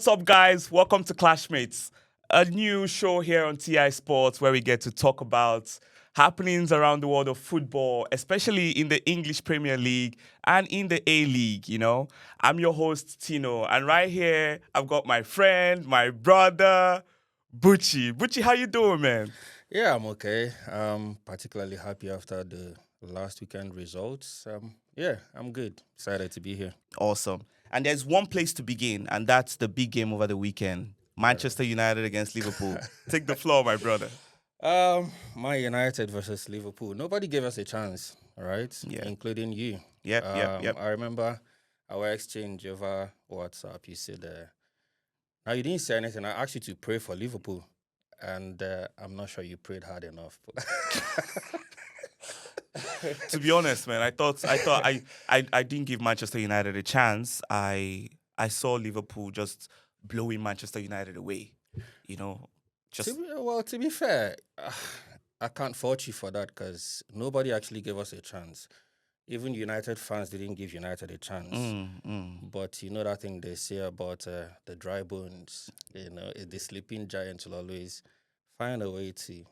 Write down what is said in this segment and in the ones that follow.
What's up, guys? Welcome to Clashmates, a new show here on TI Sports where we get to talk about happenings around the world of football, especially in the English Premier League and in the A League. I'm your host, Tino, and right here I've got my friend, my brother, Bucci. Bucci, how you doing, man? Yeah, I'm okay. I'm particularly happy after the last weekend results. Yeah, I'm good. Excited to be here. Awesome. And there's one place to begin, and that's the big game over the weekend. Manchester United against Liverpool. Take the floor, my brother. My United versus Liverpool. Nobody gave us a chance, all right, Yeah. including you. Yep. I remember our exchange over WhatsApp. You said, now you didn't say anything. I asked you to pray for Liverpool, and I'm not sure you prayed hard enough. To be honest, man, I thought I didn't give Manchester United a chance. I saw Liverpool just blowing Manchester United away. You know, just To be fair, I can't fault you for that because nobody actually gave us a chance. Even United fans didn't give United a chance. But you know that thing they say about the dry bones, the sleeping giant will always find a way to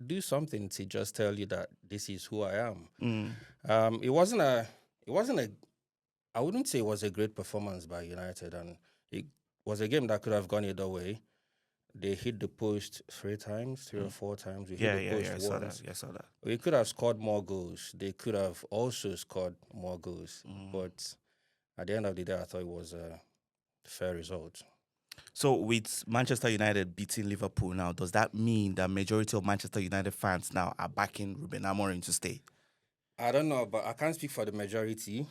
do something to just tell you that this is who I am. mm, It wasn't a, I wouldn't say it was a great performance by United, and it was a game that could have gone either way. They hit the post three or mm. four times. We hit Yeah, the yeah, yeah. post I saw that. once. Yeah, I saw that. We could have scored more goals. They could have also scored more goals. Mm. But at the end of the day, I thought it was a fair result. So with Manchester United beating Liverpool now, does that mean that majority of Manchester United fans now are backing Ruben Amorim to stay? I don't know, but I can't speak for the majority.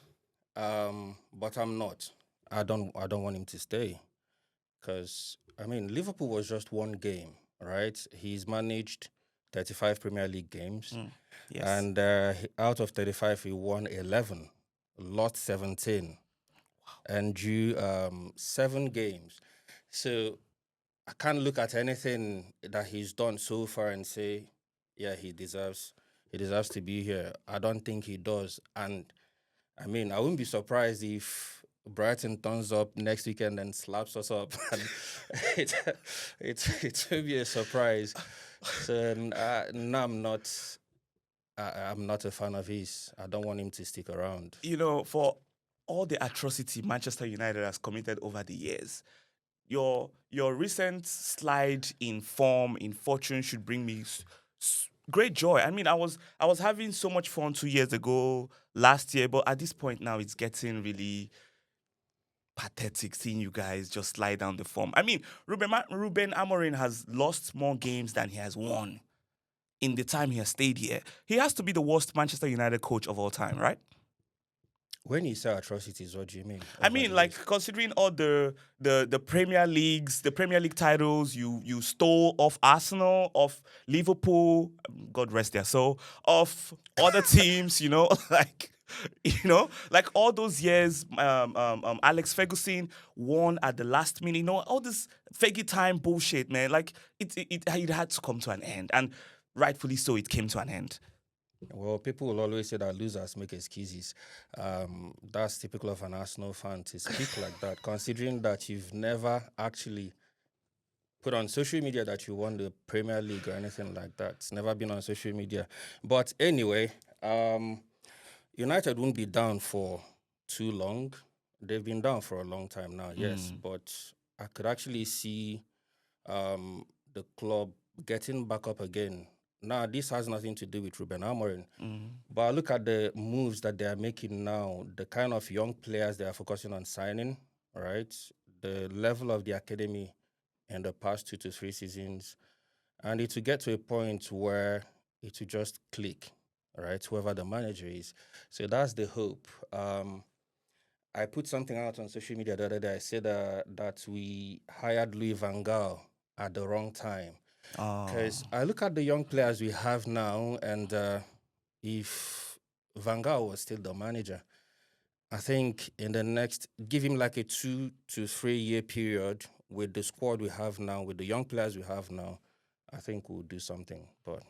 But I'm not. I don't want him to stay because I mean Liverpool was just one game, right? He's managed 35 Premier League games, Mm. Yes. and out of 35, he won 11, lost 17, and drew 7 games. So I can't look at anything that he's done so far and say, yeah, he deserves to be here. I don't think he does. And I mean, I wouldn't be surprised if Brighton turns up next weekend and slaps us up. And it, it will be a surprise. So no, I'm not a fan of his. I don't want him to stick around. For all the atrocity Manchester United has committed over the years, your recent slide in form, in fortune, should bring me great joy. I mean, I was having so much fun 2 years ago, last year, but at this point now, it's getting really pathetic seeing you guys just slide down the form. I mean, Ruben Amorim has lost more games than he has won in the time he has stayed here. He has to be the worst Manchester United coach of all time, right? When you say atrocities, what do you mean I over mean, the like years? considering all the Premier Leagues, the Premier League titles you stole off Arsenal, off Liverpool, God rest their soul, of other teams, like like all those years, Alex Ferguson won at the last minute, all this Fergie time bullshit, man. Like it had to come to an end, and rightfully so, it came to an end. Well, people will always say that losers make excuses. That's typical of an Arsenal fan to speak like that, considering that you've never actually put on social media that you won the Premier League or anything like that. It's never been on social media. But anyway, United won't be down for too long. They've been down for a long time now, yes. Mm, But I could actually see the club getting back up again. Now, this has nothing to do with Ruben Amorim. mm, But I look at the moves that they are making now, the kind of young players they are focusing on signing, right? The level of the academy in the past 2 to 3 seasons. And it will get to a point where it will just click, right? Whoever the manager is. So that's the hope. I put something out on social media the other day. I said that we hired Louis Van Gaal at the wrong time. oh. Because I look at the young players we have now, and if Van Gaal was still the manager, I think in the next, give him like a 2 to 3 year period with the squad we have now, with the young players we have now, I think we'll do something. But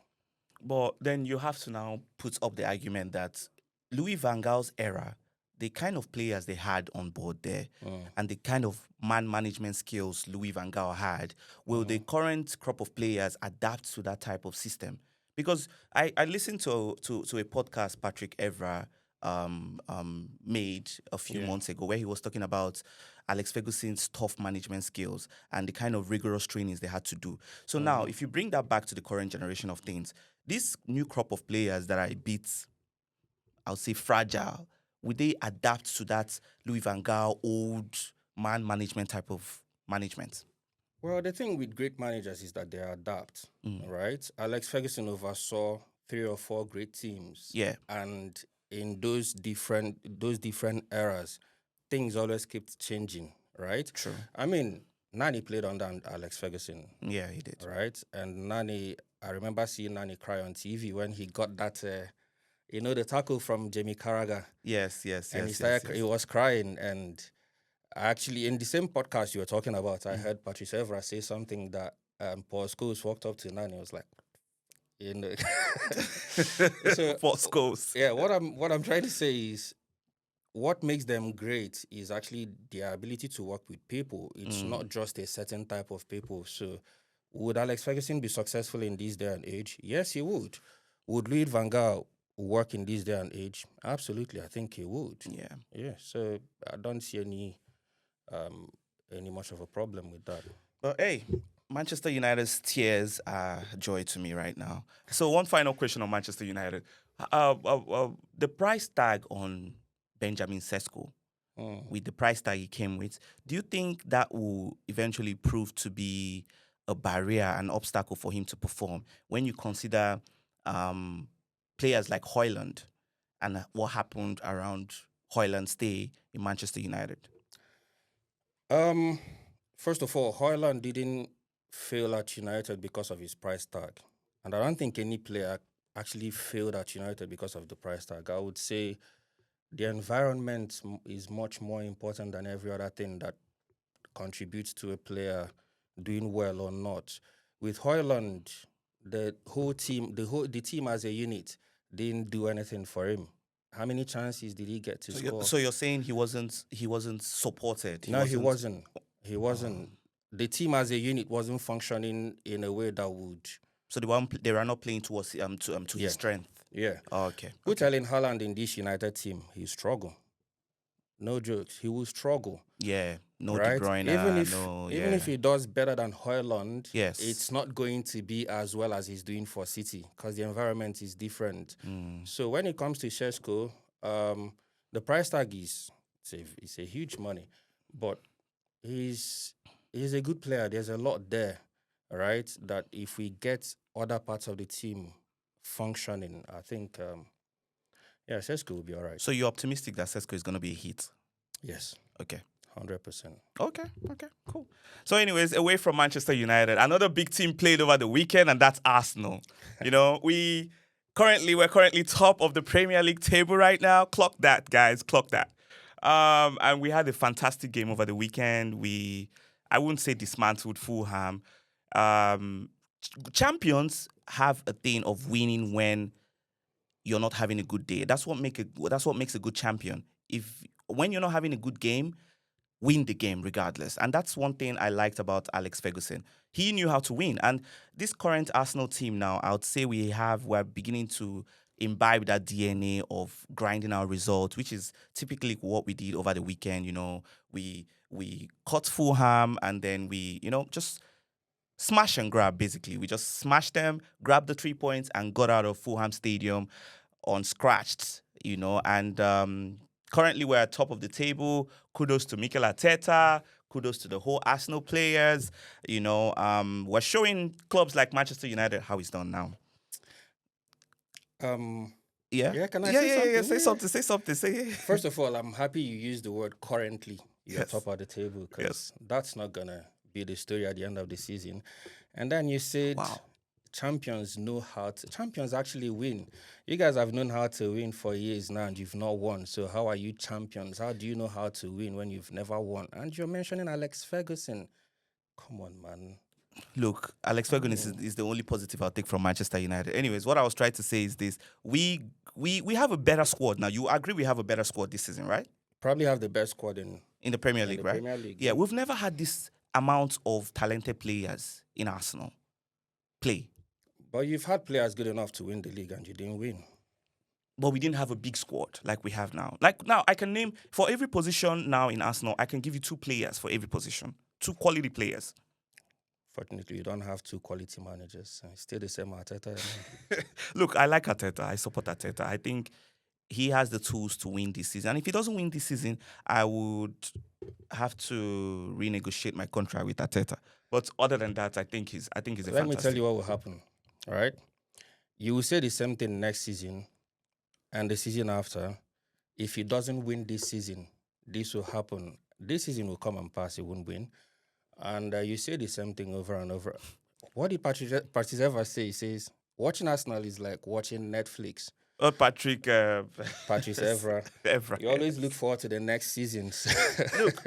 But then you have to now put up the argument that Louis Van Gaal's era, the kind of players they had on board there Mm. and the kind of man management skills Louis Van Gaal had, will the current crop of players adapt to that type of system? Because I listened to a podcast Patrick Evra made a few Yeah. months ago where he was talking about Alex Ferguson's tough management skills and the kind of rigorous trainings they had to do. So now, if you bring that back to the current generation of things, this new crop of players that are a bit, I'll say, fragile, would they adapt to that Louis Van Gaal old man management type of management? Well, the thing with great managers is that they adapt, Mm. right? Alex Ferguson oversaw 3 or 4 great teams, Yeah, and in those different eras, things always kept changing, right? true. I mean, Nani played under Alex Ferguson, Yeah, he did. right? And Nani, I remember seeing Nani cry on TV when he got that, the tackle from Jamie Carragher, Yes, yes, and he yes, yes, started, he yes. was crying. And actually, in the same podcast you were talking about, I Mm. heard Patrice Evra say something that Paul Scholes walked up to Nani and was like, you know. So For scores. yeah, what I'm trying to say is what makes them great is actually their ability to work with people. It's not just a certain type of people. So would Alex Ferguson be successful in this day and age? Yes, he would. Would Louis Van Gaal work in this day and age? Absolutely, I think he would. Yeah. Yeah, so I don't see any much of a problem with that. But hey, Manchester United's tears are joy to me right now. So one final question on Manchester United. The price tag on Benjamin Sesko, Mm. with the price tag he came with, do you think that will eventually prove to be a barrier, an obstacle for him to perform when you consider players like Hoyland and what happened around Hoyland's stay in Manchester United? Um, First of all, Hoyland didn't fail at United because of his price tag, and I don't think any player actually failed at United because of the price tag. I would say the environment is much more important than every other thing that contributes to a player doing well or not. With Hoyland, the whole team, the team as a unit, didn't do anything for him. How many chances did he get to score? So you're saying he wasn't supported. No, he wasn't. He wasn't. The team as a unit wasn't functioning in a way that would. So they were not playing towards to Yeah. his strength. Yeah. Oh, okay. Put Erling Haaland in this United team, he struggle. No jokes. He will struggle. Yeah. No De Right? Bruyne. Even if he does better than Hoyland, Yes. it's not going to be as well as he's doing for City because the environment is different. So when it comes to Šeško, the price tag is it's a huge money, but he's a good player. There's a lot there, right? That if we get other parts of the team functioning, I think Šeško will be all right. So you're optimistic that Sesko is going to be a hit? Yes, Okay. 100%. Okay, cool. So, anyways, away from Manchester United, another big team played over the weekend, and that's Arsenal. We're currently top of the Premier League table right now. Clock that, guys. Clock that. And we had a fantastic game over the weekend. I wouldn't say dismantled Fulham. Champions have a thing of winning when you're not having a good day. That's what makes a good champion. When you're not having a good game, win the game regardless. And that's one thing I liked about Alex Ferguson. He knew how to win. And this current Arsenal team now, I would say we're beginning to imbibe that DNA of grinding our results, which is typically what we did over the weekend. We caught Fulham and then we, just smash and grab, basically. We just smashed them, grabbed the 3 points, and got out of Fulham Stadium unscratched, and currently we're at top of the table. Kudos to Mikel Arteta. Kudos to the whole Arsenal players. We're showing clubs like Manchester United how it's done now. Yeah. Yeah, can I say something? Yeah. Say something. First of all, I'm happy you used the word currently. You're Yes. top of the table because Yes. that's not going to be the story at the end of the season. And then you said Wow. champions actually win. You guys have known how to win for years now and you've not won. So how are you champions? How do you know how to win when you've never won? And you're mentioning Alex Ferguson. Come on, man. Look, Alex Ferguson is the only positive I'll take from Manchester United. Anyways, what I was trying to say is this. We we have a better squad now. You agree we have a better squad this season, right? Probably have the best squad In the Premier in League, the right? Premier League. Yeah, we've never had this amount of talented players in Arsenal play. But you've had players good enough to win the league and you didn't win. But we didn't have a big squad like we have now. Like now, I can name for every position now in Arsenal, I can give you 2 players for every position, 2 quality players. Fortunately, you don't have 2 quality managers. It's still the same Arteta. Look, I like Arteta. I support Arteta. I think he has the tools to win this season. And if he doesn't win this season, I would have to renegotiate my contract with Arteta. But other than that, I think he's a Let me fantastic. tell you what will happen. All right? You will say the same thing next season and the season after. If he doesn't win this season, this will happen. This season will come and pass. He won't win. And you say the same thing over and over. What did Patrice ever say? He says, watching Arsenal is like watching Netflix. Patrick Patrice Evra. Evra. You always look forward to the next season. Look,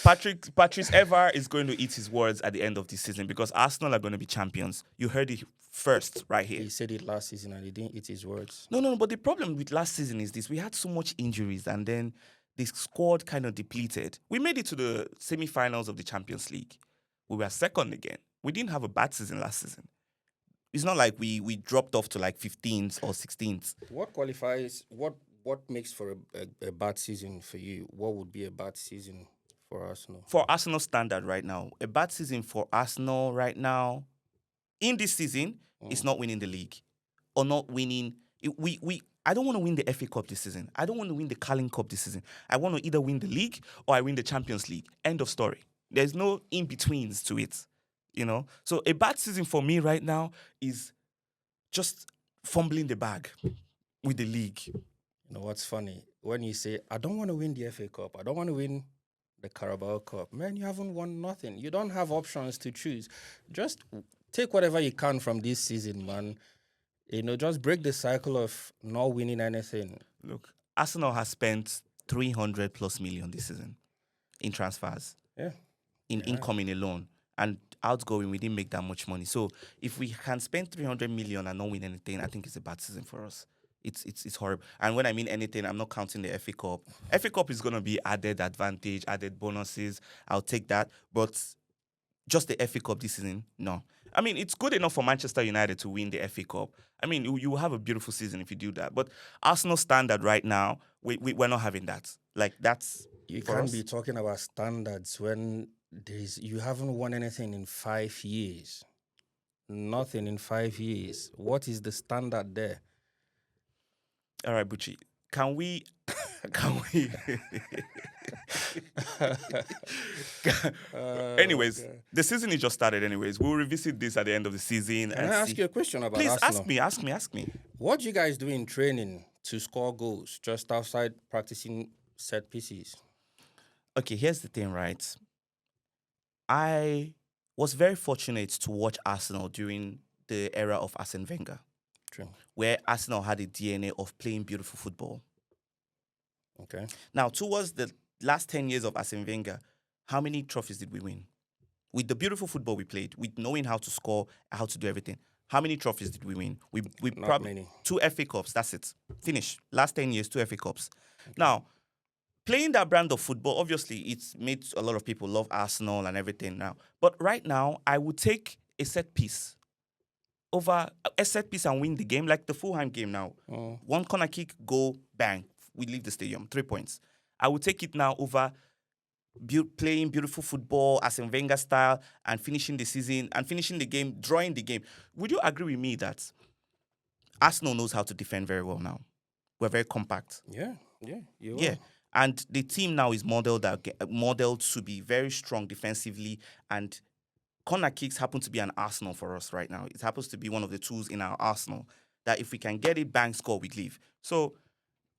Patrice Evra is going to eat his words at the end of this season because Arsenal are going to be champions. You heard it first right here. He said it last season and he didn't eat his words. No, but the problem with last season is this. We had so much injuries and then the squad kind of depleted. We made it to the semi-finals of the Champions League. We were second again. We didn't have a bad season last season. It's not like we dropped off to like 15th or 16th. What qualifies, what makes for a bad season for you? What would be a bad season for Arsenal? For Arsenal standard right now, a bad season for Arsenal right now, in this season, is not winning the league. Or not winning. I don't want to win the FA Cup this season. I don't want to win the Carling Cup this season. I want to either win the league or I win the Champions League. End of story. There's no in-betweens to it. So a bad season for me right now is just fumbling the bag with the league. You know what's funny? When you say, I don't want to win the FA Cup, I don't want to win the Carabao Cup, man, you haven't won nothing. You don't have options to choose. Just take whatever you can from this season, man. Just break the cycle of not winning anything. Look, Arsenal has spent 300 plus million this season in transfers. Yeah. In incoming alone. And outgoing, we didn't make that much money. So if we can spend 300 million and not win anything, I think it's a bad season for us. It's horrible. And when I mean anything, I'm not counting the FA Cup. FA Cup is going to be added advantage, added bonuses. I'll take that. But just the FA Cup this season, no. I mean, it's good enough for Manchester United to win the FA Cup. I mean, you will have a beautiful season if you do that. But Arsenal standard right now, we're not having that. Like, that's... You can't be talking about standards when you haven't won anything in 5 years. Nothing in 5 years. What is the standard there? All right, Bucci. Can we... Anyways, the season is just started anyways. We'll revisit this at the end of the season. Can I ask you a question about Arsenal? Please, ask me. What do you guys do in training to score goals just outside practicing set pieces? Okay, here's the thing, right? I was very fortunate to watch Arsenal during the era of Arsene Wenger. True. Where Arsenal had a DNA of playing beautiful football. Okay. Now, towards the last 10 years of Arsene Wenger, how many trophies did we win? With the beautiful football we played, with knowing how to score, how to do everything, how many trophies did we win? We probably many. 2 FA Cups, that's it. Finish. Last 10 years, 2 FA Cups. Okay. Now, playing that brand of football, obviously, it's made a lot of people love Arsenal and everything now. But right now, I would take a set piece over a set piece and win the game, like the Fulham game now. 1 corner kick, goal, bang. We leave the stadium, 3 points. I would take it now over playing beautiful football, Arsene Wenger style, and finishing the season, and finishing the game, drawing the game. Would you agree with me that Arsenal knows how to defend very well now? We're very compact. Yeah. Yeah. And the team now is modeled to be very strong defensively, and corner kicks happen to be an arsenal for us right now. It happens to be one of the tools in our arsenal that if we can get it, bang, score, we leave. So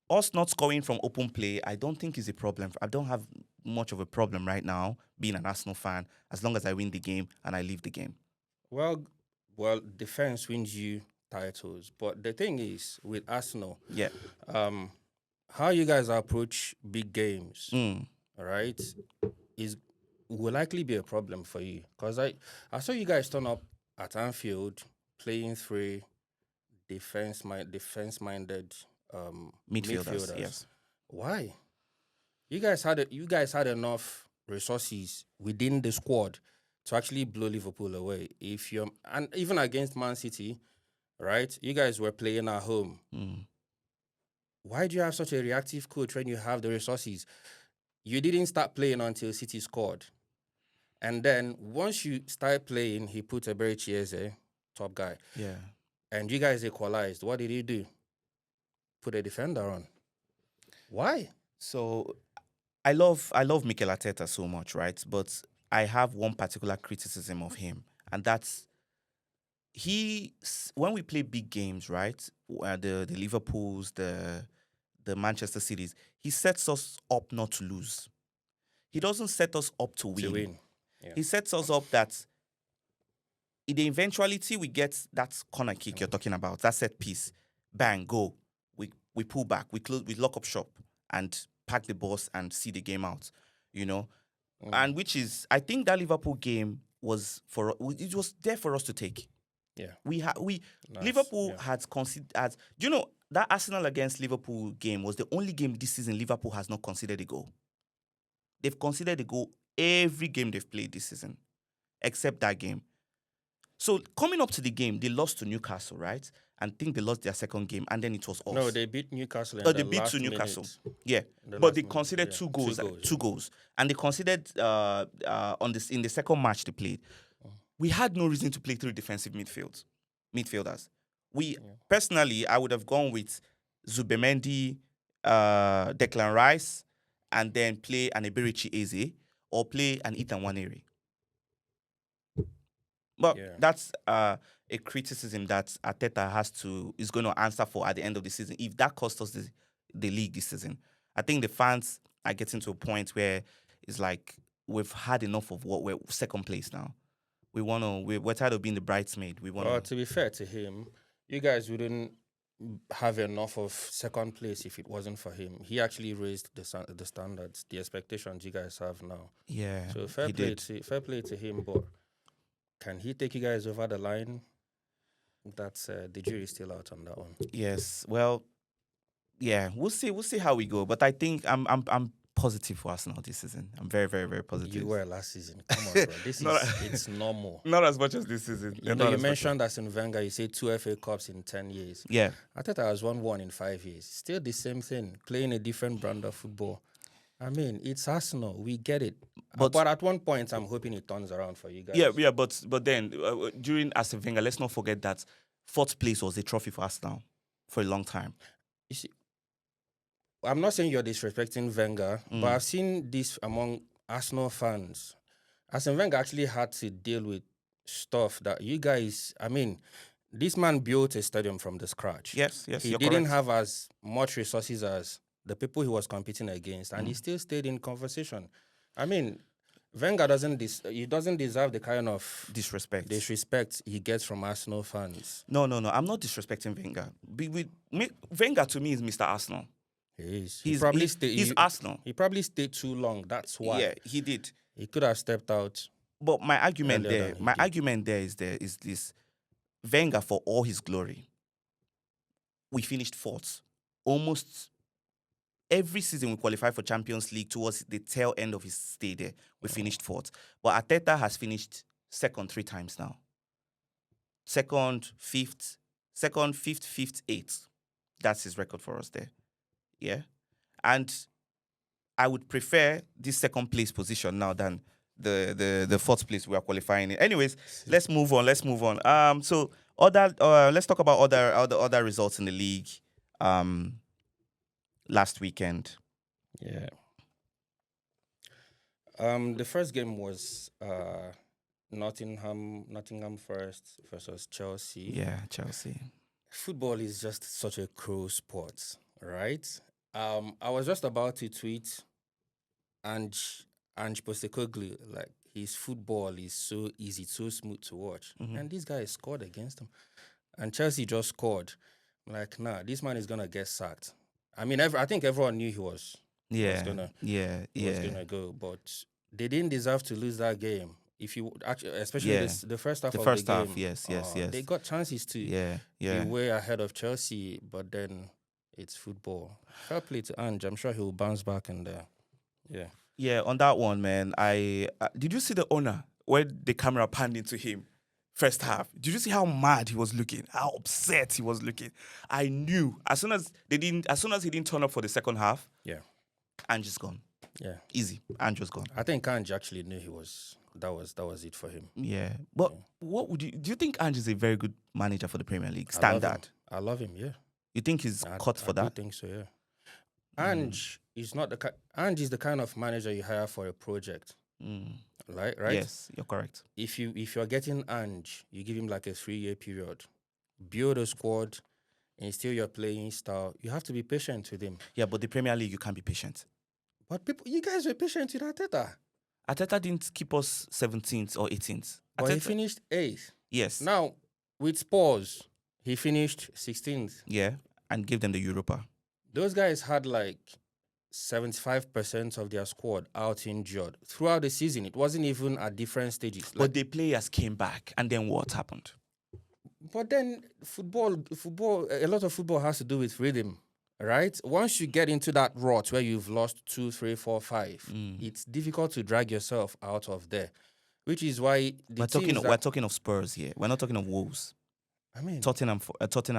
us not scoring from open play, I don't think is a problem. I don't have much of a problem right now being an Arsenal fan as long as I win the game and I leave the game. Well, defense wins you titles. But the thing is, with Arsenal, how you guys approach big games, all right, will likely be a problem for you. Because I saw you guys turn up at Anfield playing 3 defense-minded Midfielders, midfielders. yes. Why? You guys had enough resources within the squad to actually blow Liverpool away. If you're and even against Man City, right? You guys were playing at home. Mm. Why do you have such a reactive coach when you have the resources? You didn't start playing until City scored. And then once you start playing, he put a very Chieze, top guy. Yeah. And you guys equalized. What did he do? Put a defender on. Why? So I love Mikel Arteta so much, right? But I have one particular criticism of him, and that's when we play big games, right? The Liverpools, the Manchester Cities, he sets us up not to lose. He doesn't set us up to To win. win. Yeah. He sets us up that in the eventuality we get that corner kick you're talking about, that set piece, bang, go. We pull back, we close, we lock up shop and pack the bus and see the game out, you know? And which is, I think that Liverpool game was it was there for us to take. Yeah. We Liverpool had considered as that Arsenal against Liverpool game was the only game this season Liverpool has not considered a goal. They've considered a goal every game they've played this season, except that game. So coming up to the game, they lost to Newcastle, right? And think they lost their second game, and then it was us. No, they beat Newcastle. They beat to Newcastle. Yeah, but they considered two goals. Two goals, and they considered in the second match they played. We had no reason to play three defensive midfielders. Personally, I would have gone with Zubimendi, Declan Rice, and then play an Eberichi Eze or play an Ethan Nwaneri. But that's a criticism that Arteta is going to answer for at the end of the season. If that cost us the league this season, I think the fans are getting to a point where it's like we've had enough of what we're second place now. We're tired of being the bridesmaid. To be fair to him, you guys wouldn't have enough of second place if it wasn't for him. He actually raised the standards, the expectations you guys have now. Yeah. So fair play to him, but can he take you guys over the line? That's the jury's still out on that one. Yes. Well, yeah, we'll see. We'll see how we go. But I think I'm positive for Arsenal this season. I'm very, very, very positive. You were last season. Come on, bro. It's normal. Not as much as this season. You mentioned Arsene Wenger. You said 2 FA Cups in 10 years. Yeah. Arteta has won 1 in 5 years. Still the same thing. Playing a different brand of football. I mean, it's Arsenal. We get it. But at one point, I'm hoping it turns around for you guys. Yeah. But then during Arsene Wenger, let's not forget that 4th place was a trophy for Arsenal for a long time. You see, I'm not saying you're disrespecting Wenger, but I've seen this among Arsenal fans. Arsene Wenger actually had to deal with stuff that you guys. I mean, this man built a stadium from the scratch. Yes. He didn't have as much resources as the people he was competing against, and he still stayed in conversation. I mean, Wenger doesn't deserve the kind of disrespect he gets from Arsenal fans. No. I'm not disrespecting Wenger. Wenger to me is Mr. Arsenal. He is. He's Arsenal. He probably stayed too long. That's why. Yeah, he did. He could have stepped out. But my argument there is this: Wenger, for all his glory, we finished 4th. Almost every season we qualified for Champions League towards the tail end of his stay there. We finished 4th. But Arteta has finished 2nd 3 times now. 2nd, 5th, 8th. That's his record for us there. Yeah. And I would prefer this 2nd place position now than the 4th place we are qualifying in. Anyways, let's move on. So let's talk about other results in the league last weekend. Yeah. The first game was Nottingham Forest versus Chelsea. Yeah, Chelsea. Football is just such a cruel sport, right? I was just about to tweet Ange Postecoglou, like his football is so easy, so smooth to watch. And this guy scored against him. And Chelsea just scored. I'm like, nah, this man is gonna get sacked. I mean, I think everyone knew he was gonna go, but they didn't deserve to lose that game. If you actually, especially the first half of the game, yes. they got chances to be way ahead of Chelsea, but then it's football. Fair play to Ange. I'm sure he'll bounce back and yeah. Yeah, on that one, man. I did you see the owner when the camera panned into him first half? Did you see how mad he was looking? How upset he was looking? I knew as soon as he didn't turn up for the second half, Yeah. Ange's gone. Yeah. Easy, Ange's gone. I think Ange actually knew that was it for him. Yeah, but what would do you think Ange is a very good manager for the Premier League? I love him. Standard. I love him, yeah. You think he's cut for I do that? think so, yeah. Ange is not Ange is the kind of manager you hire for a project. Right? Yes, you're correct. If you're getting Ange, you give him like a 3-year period. Build a squad, instill your playing style. You have to be patient with him. Yeah, but the Premier League, you can't be patient. But you guys were patient with Arteta. Arteta didn't keep us 17th or 18th. But he finished 8th. Yes. Now, with Spurs, he finished 16th. Yeah, and give them the Europa. Those guys had like 75% of their squad out injured throughout the season. It wasn't even at different stages. But the players came back, and then what happened? But then football, a lot of football has to do with rhythm, right? Once you get into that rut where you've lost 2, 3, 4, 5, it's difficult to drag yourself out of there. Which is why we're talking of Spurs here. We're not talking of Wolves. I mean, Tottenham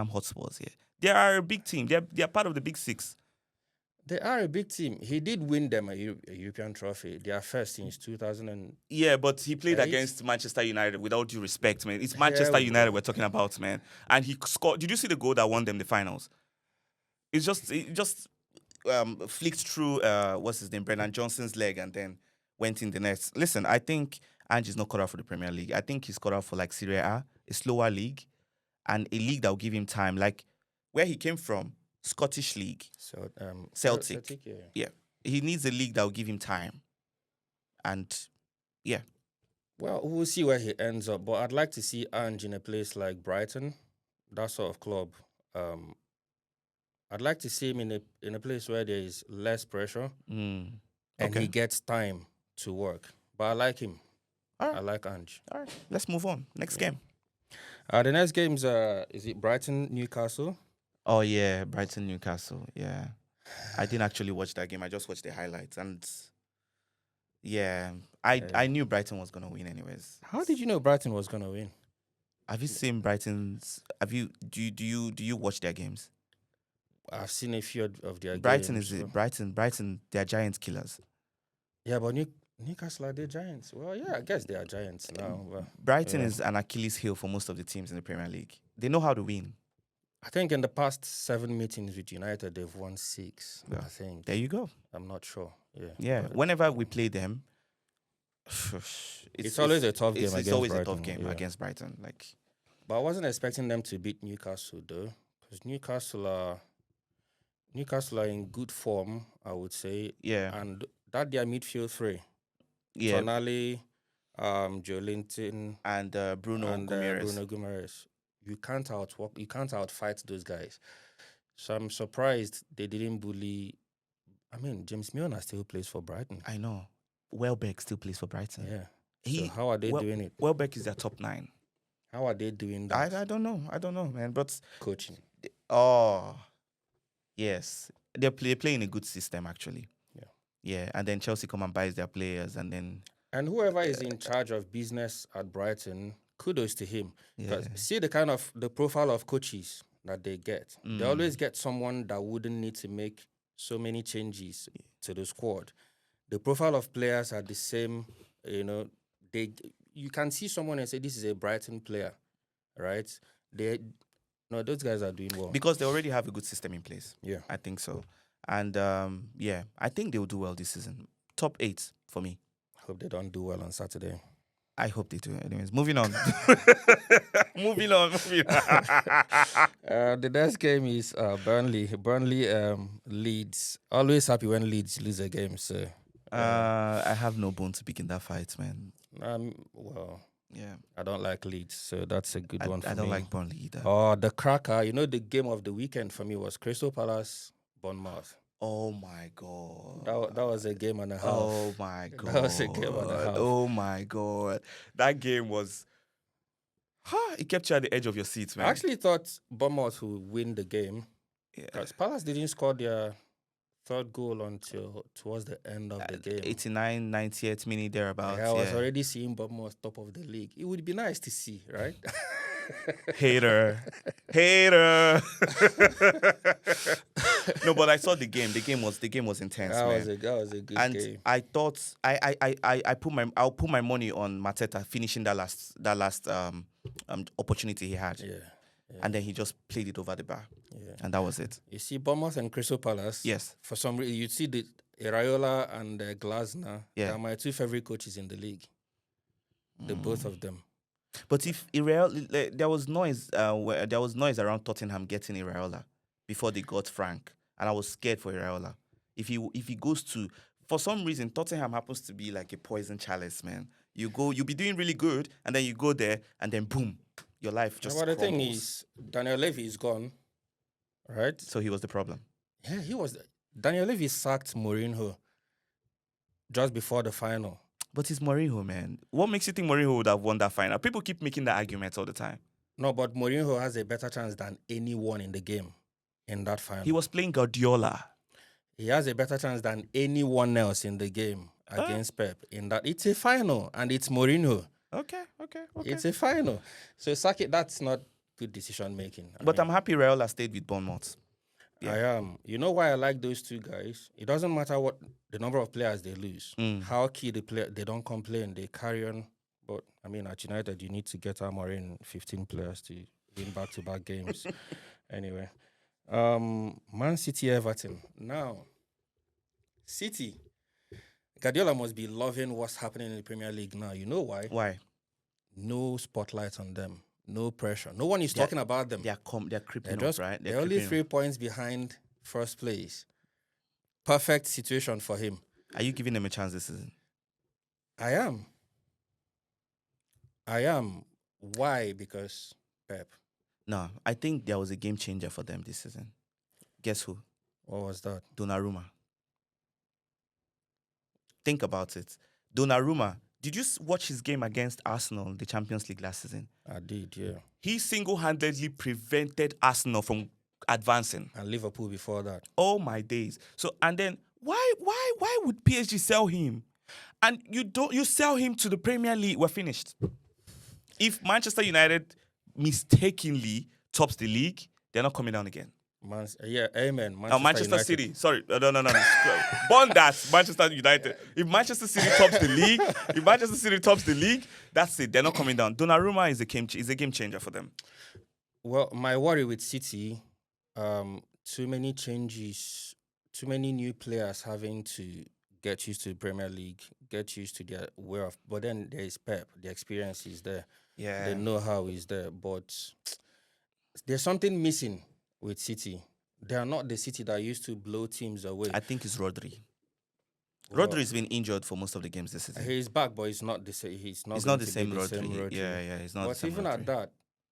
Hotspurs here. They are a big team. They are part of the Big Six. they are a big team. He did win them a European trophy. They are first since 2000. Yeah, but he played against Manchester United. With all due respect, man, it's Manchester United we're talking about, man. And he scored. Did you see the goal that won them the finals? It just flicked through what's his name, Brennan Johnson's leg, and then went in the net. Listen, I think Ange's not cut out for the Premier League. I think he's cut out for like Serie A, a slower league, and a league that will give him time. Like where he came from, Scottish League, So Celtic. yeah. Yeah, he needs a league that will give him time. And yeah, Well, we'll see where he ends up. But I'd like to see Ange in a place like Brighton, that sort of club. I'd like to see him in a place where there is less pressure and he gets time to work. But I like him. All right. I like Ange. All right, let's move on. Next game. The next game's is it Brighton Newcastle? Oh yeah, Brighton Newcastle. Yeah, I didn't actually watch that game. I just watched the highlights, and yeah, I knew Brighton was gonna win anyways. How did you know Brighton was gonna win? Have you seen Brighton's? Do you watch their games? I've seen a few of their Brighton games. is Brighton. They are giant killers. Yeah, but Newcastle are they giants? Well, yeah, I guess they are giants now. But Brighton is an Achilles heel for most of the teams in the Premier League. They know how to win. I think in the past 7 meetings with United, they've won 6. Yeah. I think. There you go. I'm not sure. Yeah. Yeah. But Whenever we play them, it's always a tough game It's against always Brighton. a tough game Yeah. against Brighton. Like, But I wasn't expecting them to beat Newcastle though, because Newcastle are in good form, I would say. yeah, And that their midfield three, yeah, Tonali, Joe Linton, and Bruno and Guimaraes. Bruno Guimaraes. You can't outfight those guys. So I'm surprised they didn't bully. I mean, James Milner still plays for Brighton. I know. Welbeck still plays for Brighton. Yeah. So how are they doing it? Welbeck is their top 9. How are they doing that? I don't know, man. But Coaching. yes, they're playing a good system actually. Yeah. Yeah, and then Chelsea come and buys their players, and then And whoever is in charge of business at Brighton, kudos to him. Because see the profile of coaches that they get. They always get someone that wouldn't need to make so many changes to the squad. The profile of players are the same. You can see someone and say this is a Brighton player, right? Those guys are doing well because they already have a good system in place. Yeah, I think so. And I think they will do well this season. Top 8 for me. Hope they don't do well on Saturday. I hope they do. Anyways, moving on. moving on. The next game is Burnley. Burnley Leeds. Always happy when Leeds lose a game. So I have no bone to pick in that fight, man. Well, yeah, I don't like Leeds, so that's a good one for me. I don't like Burnley either. Oh, the cracker. The game of the weekend for me was Crystal Palace, Bournemouth. Oh my god. That was a game and a half. Oh my god. That was a game and a half. Oh my god. That game was it kept you at the edge of your seat, man. I actually thought Bournemouth would win the game. Because Palace didn't score their third goal until towards the end of the game. 89, 90th minute thereabouts. I was already seeing Bournemouth top of the league. It would be nice to see, right? Hater. Hater. No, but I saw the game. The game was intense, That man. was a good And game. I thought I'll put my money on Mateta finishing that last opportunity he had. Yeah. And then he just played it over the bar. Yeah. And that was it. You see Bournemouth and Crystal Palace. Yes. For some reason, you'd see the Iraola and Glasner. Yeah. They are my two favorite coaches in the league. The both of them. But if there was noise around Tottenham getting Iraola before they got Frank, and I was scared for Iraola. If he goes to, for some reason, Tottenham happens to be like a poison chalice, man. You'll be doing really good, and then you go there, and then boom, your life just. But the thing crumbles. is, Daniel Levy is gone, right? So he was the problem. Yeah, he was. Daniel Levy sacked Mourinho just before the final. But it's Mourinho, man. What makes you think Mourinho would have won that final? People keep making that argument all the time. No, but Mourinho has a better chance than anyone in the game in that final. He was playing Guardiola. He has a better chance than anyone else in the game against Pep. In that, it's a final, and it's Mourinho. Okay. It's a final. So Saki, that's not good decision making. But I'm happy Raiola stayed with Bournemouth. Yeah. I am. You know why I like those two guys? It doesn't matter what the number of players they lose. How key they play, they don't complain. They carry on. But I mean, at United, you need to get Amorim 15 players to win back-to-back games. Anyway, Man City, Everton. Now, City. Guardiola must be loving what's happening in the Premier League now. You know why? Why? No spotlight on them. No pressure. No one is talking about them. They're creeping up, right? They're only 3 points behind first place. Perfect situation for him. Are you giving them a chance this season? I am. Why? Because Pep. No, I think there was a game changer for them this season. Guess who? What was that? Donnarumma. Think about it. Donnarumma. Did you watch his game against Arsenal in the Champions League last season? I did, yeah. He single-handedly prevented Arsenal from advancing. And Liverpool before that. Oh my days. So and then why would PSG sell him? And you sell him to the Premier League, we're finished. If Manchester United mistakenly tops the league, they're not coming down again. Amen. Manchester United. City. Sorry. No. Burn that. Manchester United. If Manchester City tops the league, that's it. They're not coming down. Donnarumma is a game changer for them. Well, my worry with City, too many changes, too many new players having to get used to the Premier League, get used to their way of. But then there is Pep. The experience is there. Yeah. The know-how is there. But there's something missing with City. They are not the City that used to blow teams away. I think it's Rodri. Well, Rodri's been injured for most of the games this season. He's back, but he's not the same. He's not the same Rodri. Yeah, he's not but the same even Rodri. at that,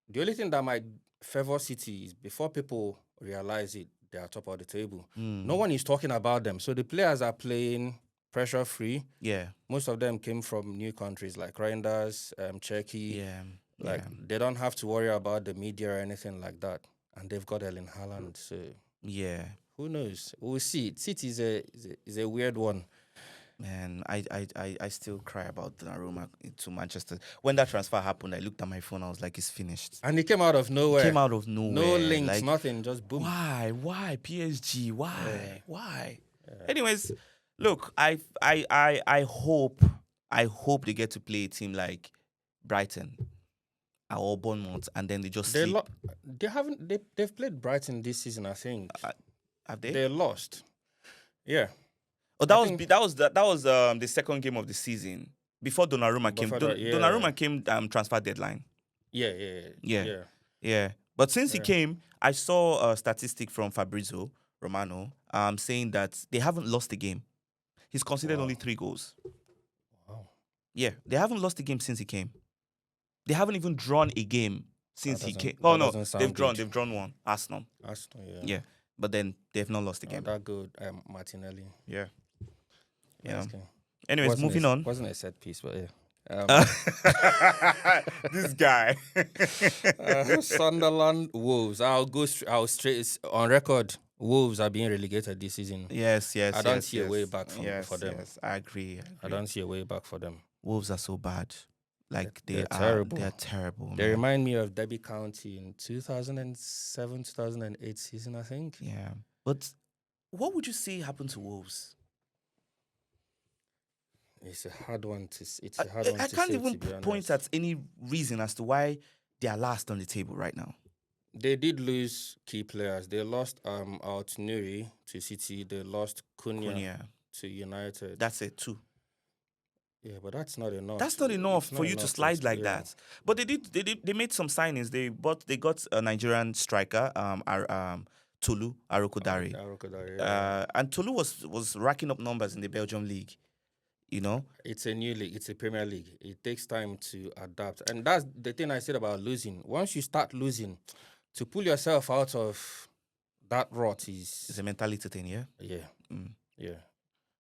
the only thing that might favor City is before people realize it, they are top of the table. No one is talking about them. So the players are playing pressure-free. Yeah. Most of them came from new countries like Reinders, Czechia. Yeah. They don't have to worry about the media or anything like that. And they've got Erling Haaland. So Yeah. who knows? We'll see. City is a weird one. Man, I still cry about Donnarumma to Manchester. When that transfer happened, I looked at my phone. I was like, it's finished. And he came out of nowhere. Came out of nowhere. No links, like, nothing. Just boom. Why PSG? Why? Yeah. Anyways, look, I hope they get to play a team like Brighton or Bournemouth, and then they just sleep. They've played Brighton this season, I think. Have they? They lost. Yeah. Oh, that was the second game of the season before Donnarumma came. Donnarumma came transfer deadline. Yeah. But since he came, I saw a statistic from Fabrizio Romano saying that they haven't lost a game. He's conceded only 3 goals. Wow. Yeah, they haven't lost a game since he came. They haven't even drawn a game since he came. Oh no, they've drawn one. Arsenal. Yeah, but then they've not lost a game. That good, Martinelli. Yeah. Okay. Anyways, moving on. Wasn't a set piece, but yeah. Um, This guy. Sunderland, Wolves. I'll straight on record. Wolves are being relegated this season. Yes, yes, I don't yes, see a way yes. back for Yes, them. yes. I agree. I I agree. don't see a way back for them. Wolves are so bad. Like They're terrible. they're terrible. They Man. remind me of Derby County in 2007, 2008 season, I think. Yeah. But what would you say happened to Wolves? It's a hard one to. It's I, a hard I one I to can't say. even To be point honest, at any reason as to why they are last on the table right now. they did lose key players. They lost Alt Nuri to City. They lost Cunha Cunha. to United. That's it too. Yeah, but that's not enough. That's not enough It's for not you to enough slide like yeah. that. But they made some signings. They got a Nigerian striker, Tolu Arokodare. Arokodare, yeah. And Tolu was racking up numbers in the Belgium league. You know? It's a new league. It's a Premier League. It takes time to adapt, and that's the thing I said about losing. Once you start losing, to pull yourself out of that rot It's is a mentality thing, yeah? yeah, Mm. yeah.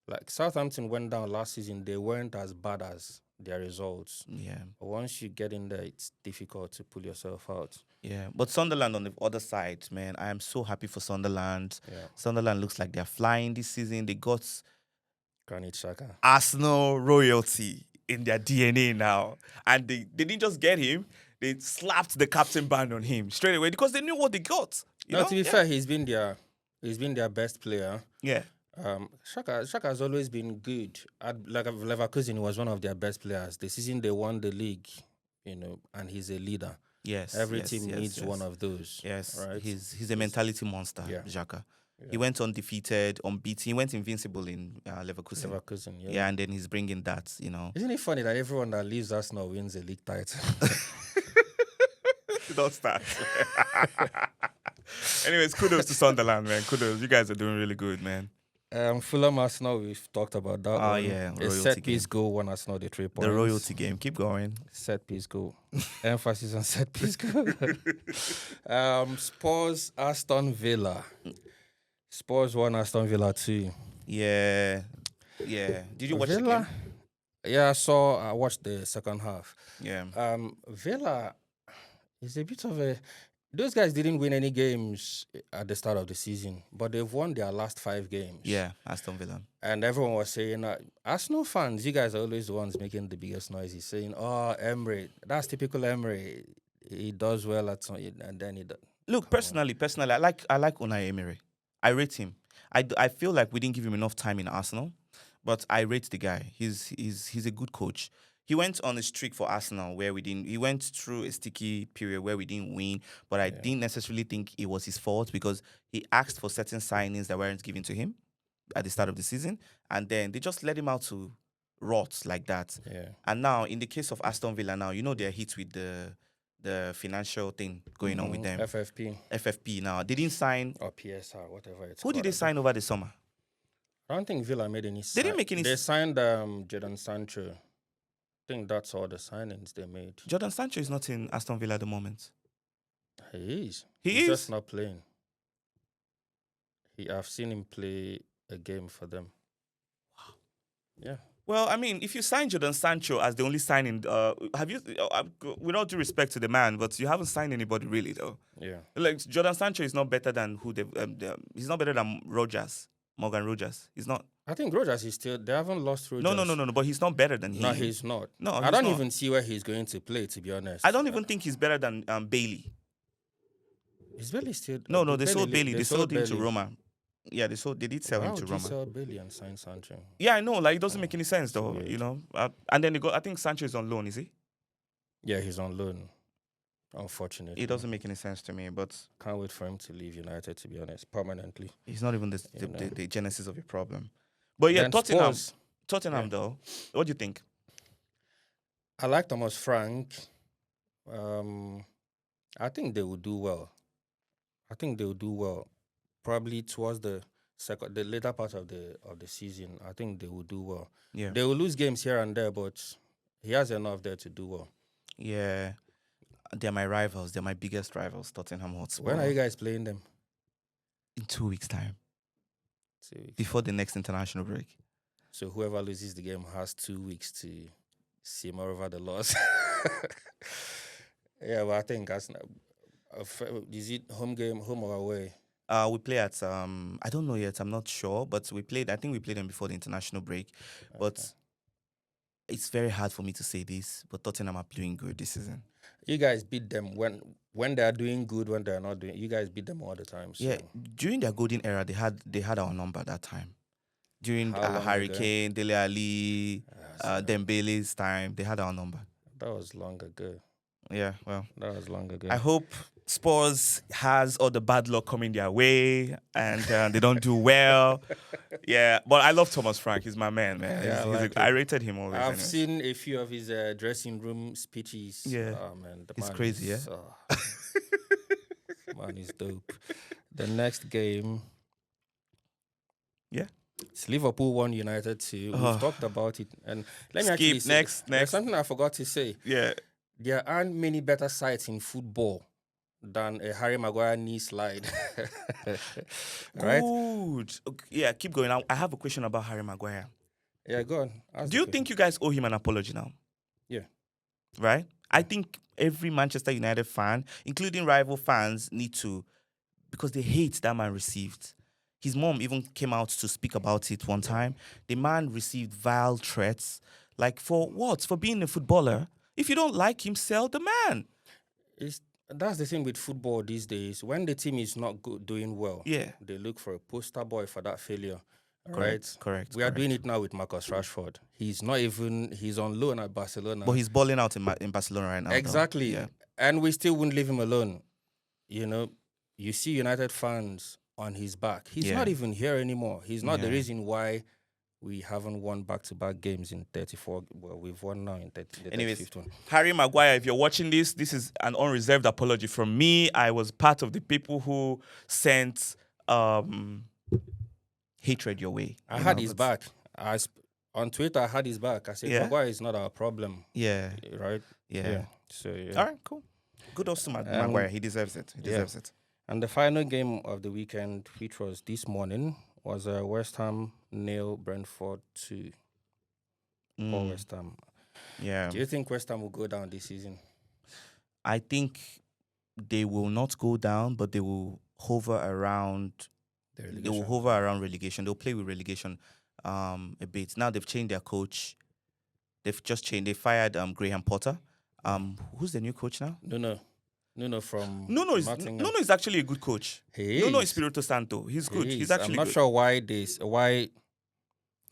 Like Southampton went down last season, they weren't as bad as their results. Yeah. But once you get in there, it's difficult to pull yourself out. Yeah. But Sunderland on the other side, man, I am so happy for Sunderland. Yeah, Sunderland looks like they're flying this season. They got Granit Xhaka. Arsenal royalty in their DNA now. And they didn't just get him, they slapped the captain band on him straight away because they knew what they got. You Now, know? to be fair, he's been their best player. Yeah. Xhaka has always been good. Like Leverkusen, he was one of their best players. The season they won the league, and he's a leader. Yes. Every yes, team yes, needs yes. one of those. Yes. right. He's a mentality monster, Yeah. Xhaka. Yeah. He went undefeated, unbeaten. He went invincible in Leverkusen. Leverkusen, yeah. Yeah, and then he's bringing that, Isn't it funny that everyone that leaves Arsenal wins a league title? Don't start. Anyways, kudos to Sunderland, man. Kudos. You guys are doing really good, man. Fulham Arsenal, we've talked about that. Oh, one. yeah, A royalty set piece game. goal won Arsenal the 3 points. The royalty game. Keep going. Set piece goal. Emphasis on set piece goal. Spurs Aston Villa. Spurs won Aston Villa 2. Yeah. Yeah. Did you watch the Villa? game? Yeah, I watched the second half. Yeah. Villa is a bit of a. Those guys didn't win any games at the start of the season, but they've won their last 5 games. Yeah. Aston Villa. And everyone was saying, Arsenal fans, you guys are always the ones making the biggest noises, saying, "Oh, Emery, that's typical Emery. He does well at some, and then he does." Look, personally, I like Unai Emery. I rate him. I feel like we didn't give him enough time in Arsenal, but I rate the guy. He's a good coach. He went on a streak for Arsenal where we didn't. He went through a sticky period where we didn't win, but I didn't necessarily think it was his fault because he asked for certain signings that weren't given to him at the start of the season, and then they just let him out to rot like that. Yeah. And now, in the case of Aston Villa, now they're hit with the financial thing going on with them. FFP now. They didn't sign. Or PSR, whatever it's Who did they sign over the summer? I don't think Villa made any. They didn't make any. They signed Jadon Sancho. I think that's all the signings they made. Jadon Sancho is not in Aston Villa at the moment. He is. He's He's just not playing. I've seen him play a game for them. Wow. Yeah. Well, I mean, if you sign Jadon Sancho as the only signing, have you? With all due respect to the man, but you haven't signed anybody really, though. Yeah. Like Jadon Sancho is not better than he's not better than Morgan Rogers. He's not. I think Rogers is still. They haven't lost Rogers. No. But he's not better than him. No, he's not. No, I he's don't not. even see where he's going to play. To be honest, I don't even think he's better than Bailey. Is Bailey still? No, they sold Bailey. They sold him to Bailey. Roma. Yeah, they did sell him to Why would Roma. you sell Bailey and sign Sancho? Yeah, I know. Like, it doesn't make any sense, though. weird. And then I think Sancho is on loan, is he? Yeah, he's on loan. Unfortunately, It doesn't make any sense to me, but Can't wait for him to leave United. To be honest, permanently. he's not even You know. the genesis of your problem. But yeah, Then Tottenham, Spurs, yeah. though. What do you think? I like Thomas Frank. I think they will do well. Probably towards the later part of the season. I think they will do well. Yeah. They will lose games here and there, but he has enough there to do well. Yeah. They're my rivals. They're my biggest rivals, Tottenham Hotspur. When are you guys playing them? In 2 weeks' time, 2 weeks. before the next international break. So whoever loses the game has 2 weeks to simmer over the loss. Yeah, well, I think that's not. Is it home or away? We play at I don't know yet. I'm not sure, but we played. I think we played them before the international break. But Okay. it's very hard for me to say this. But Tottenham are doing good this season. You guys beat them when they are doing good, when they are not doing. You guys beat them all the time. Yeah, So during their golden era, they had our number that time. During how long Harry ago? Kane, Dele Ali, So Dembele's time, they had our number. that was long ago. Yeah, well, That was long ago. I hope Spurs has all the bad luck coming their way and they don't do well. Yeah, but I love Thomas Frank. He's my man, man. Yeah, I rated him always. I've Anyways. seen a few of his dressing room speeches. Yeah. Oh man, the It's man crazy, is, man is dope. The next game, Yeah. it's Liverpool 1, United 2. We've Oh. talked about it, and let me Skip, actually say, next. there's something I forgot to say. Yeah. There aren't many better sights in football than a Harry Maguire knee slide. Right? Good. Okay, yeah, keep going. I have a question about Harry Maguire. Yeah, go on. Ask Do the you question. think you guys owe him an apology now? Yeah. Right? I think every Manchester United fan, including rival fans, need to, because they hate that man received. His mom even came out to speak about it one time. The man received vile threats. Like, for what? For being a footballer? If you don't like him, sell the man. That's the thing with football these days. When the team is not doing well, Yeah. they look for a poster boy for that failure. Correct, Right? correct. We are correct. doing it now with Marcus Rashford. He's on loan at Barcelona. But he's balling out in Barcelona right now. though. Exactly. Yeah. And we still wouldn't leave him alone. You know, you see United fans on his back. He's Yeah. not even here anymore. He's not the Yeah. reason why we haven't won back-to-back games in 34. Well, we've won now in the Anyways, 35th one. Harry Maguire, if you're watching this is an unreserved apology from me. I was part of the people who sent hatred your way. I you had know, his but- back. On Twitter, I had his back. I said, Yeah? Maguire is not our problem, Yeah. right? Yeah. So, yeah. All right, cool. Good also Maguire. He deserves it. He deserves it. And the final game of the weekend, which was this morning, was West Ham 0, Brentford 2 for West Ham. Yeah. Do you think West Ham will go down this season? I think they will not go down, but they will hover around. They will hover around relegation. They'll play with relegation a bit. Now they've changed their coach. They've just changed. They fired Graham Potter. Who's the new coach now? Nuno from Nuno Nottingham. is actually a good coach. He Nuno is. Espirito Santo. He's good. He He's is. actually I'm not good. sure why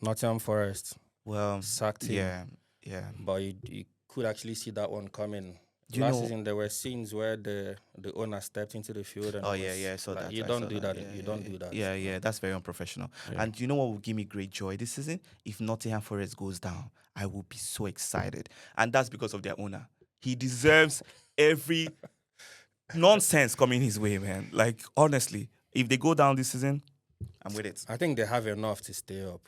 Nottingham Forest Well, sacked him. yeah. But you could actually see that one coming. Do you Last know- season, there were scenes where the owner stepped into the field. And Oh was yeah. I saw like, that. You I don't saw do that. Yeah, You don't do that. Yeah. That's very unprofessional. Yeah. And you know what will give me great joy this season? If Nottingham Forest goes down, I will be so excited. And that's because of their owner. He deserves every nonsense coming his way, man. Like, honestly, if they go down this season, I'm with it. I think they have enough to stay up.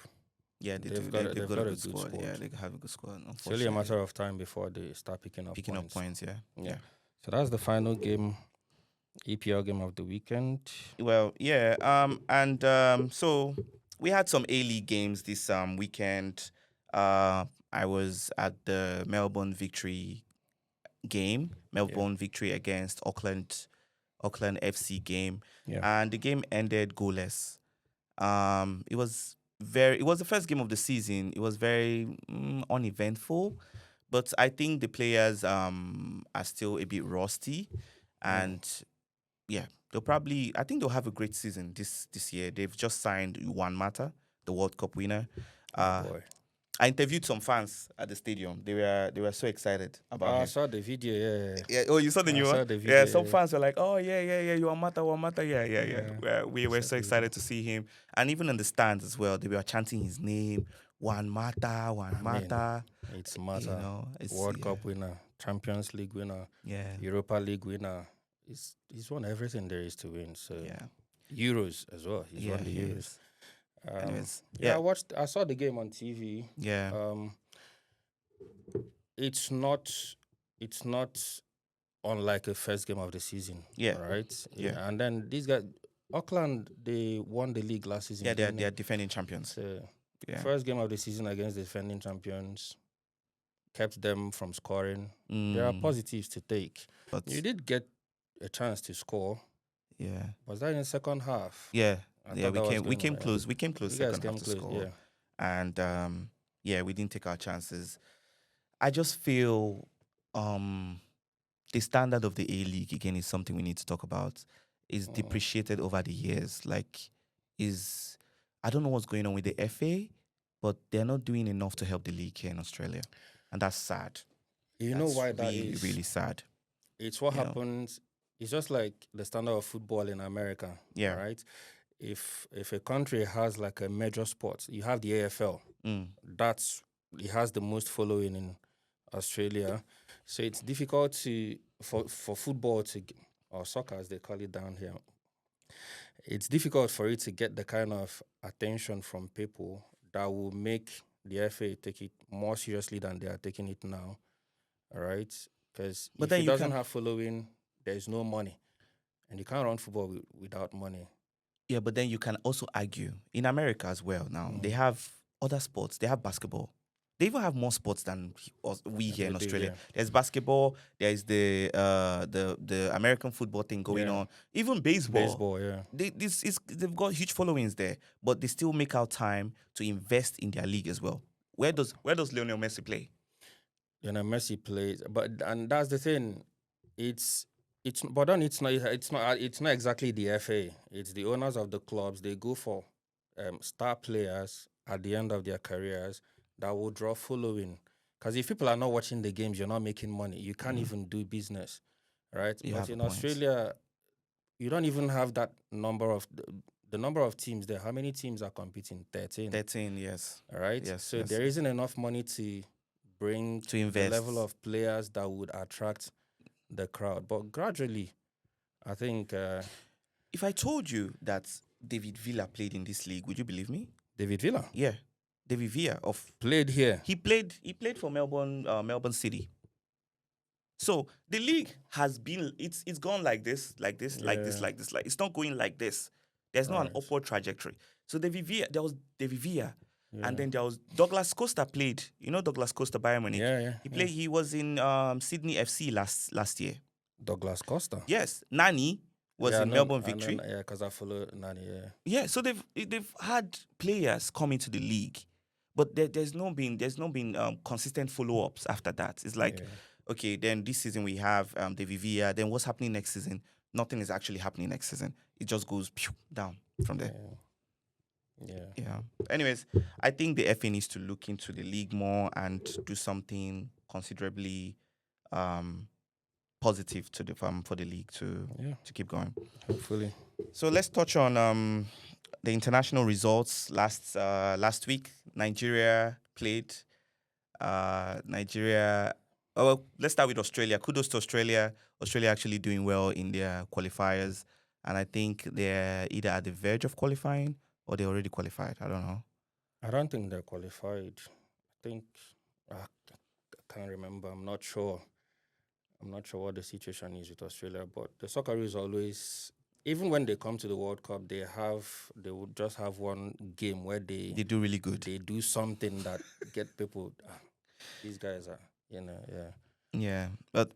Yeah, they They've do. got a- They've got a good squad. squad. Yeah, they have a good squad. It's only a matter of time before they start picking up picking up points. Yeah. Yeah. So that's the final game, EPL game of the weekend. Well, yeah. So we had some A-League games this weekend. I was at the Melbourne victory victory against Auckland FC game, Yeah. and the game ended goalless. It was the first game of the season. It was very uneventful, but I think the players are still a bit rusty, and yeah, I think they'll have a great season this year. They've just signed Juan Mata, the World Cup winner. Boy. I interviewed some fans at the stadium. They were so excited about I him. saw the video, yeah. Yeah. Oh, you saw the I new saw one? the video, Yeah. Some yeah. fans were like, "Oh, yeah. You are Mata. Yeah. Yeah. We were so excited to see him, and even in the stands as well, they were chanting his name, Juan Mata, Juan Mata. It's Mata. It's World Cup winner, Champions League winner, Yeah. Europa League winner. He's won everything there is to win. So Yeah. Euros as well. He's won the he Euros. is. Anyways, Yeah, I saw the game on TV. Yeah. It's not unlike a first game of the season. Yeah. Right? Yeah. And then these guys, Auckland, they won the league last season. Yeah, didn't they are defending champions. So, Yeah. first game of the season against the defending champions. kept them from scoring. There are positives to take. But You did get a chance to score. yeah, Was that in the second half? yeah, I yeah. thought that was We going came on. Yeah. close. We came close You guys second half came to close. score, Yeah. and yeah, we didn't take our chances. I just feel the standard of the A League again is something we need to talk about. Is depreciated over the years. Like, is I don't know what's going on with the FA, but they're not doing enough to help the league here in Australia, and that's sad. You know That's why that really is? really sad. It's what You know? happens. It's just like the standard of football in America. Yeah. Right. If a country has like a major sport, you have the AFL. Mm. That's it has the most following in Australia, so it's difficult for football or soccer as they call it down here. It's difficult for it to get the kind of attention from people that will make the FA take it more seriously than they are taking it now. All right, because But if then it you doesn't can have following, there's no money, and you can't run football without money. Yeah, but then you can also argue in America as well. Now they have other sports. They have basketball. They even have more sports than we here They in do, Australia. yeah. There's basketball. There's the American football thing going Yeah. on. Even baseball. Baseball, yeah. They've got huge followings there, but they still make out time to invest in their league as well. Where does Lionel Messi play? Messi plays, and that's the thing. It's but then it's not exactly the FA. It's the owners of the clubs. They go for star players at the end of their careers that will draw following. Because if people are not watching the games, you're not making money. You can't even do business, right? You But have a in point. Australia, you don't even have that number of the number of teams there. How many teams are competing? 13. 13 years. All right. Yes, So yes, there yes. not enough money to bring To the invest. level of players that would attract the crowd. But gradually, I think If I told you that David Villa played in this league, would you believe me? David Villa Yeah, David Villa played here. He played for Melbourne City. So the league has been it's gone like this, like this, like this, Yeah. like this, like it's not going like this. There's not an Right. upward trajectory. So there was David Villa, Yeah. and then there was Douglas Costa played. You know Douglas Costa, Bayern Munich. Yeah. He was in Sydney FC last year. Douglas Costa. Yes, Nani was in Melbourne Victory. Yeah, because I follow Nani. Yeah. Yeah, so they've had players come into the league, but there's not been consistent follow ups after that. It's like, okay, then this season we have the Vivia. Then what's happening next season? Nothing is actually happening next season. It just goes down from there. Yeah. Anyways, I think the FA needs to look into the league more and do something considerably positive to for the league to keep going. Hopefully. So let's touch on the international results last week. Nigeria played. Nigeria. Oh, well, let's start with Australia. Kudos to Australia. Australia actually doing well in their qualifiers, and I think they're either at the verge of qualifying or they already qualified. I don't know. I don't think they're qualified. I think I can't remember. I'm not sure what the situation is with Australia, but the Socceroos always, even when they come to the World Cup, they would just have one game where they do really good. They do something that get people. These guys are, Yeah, but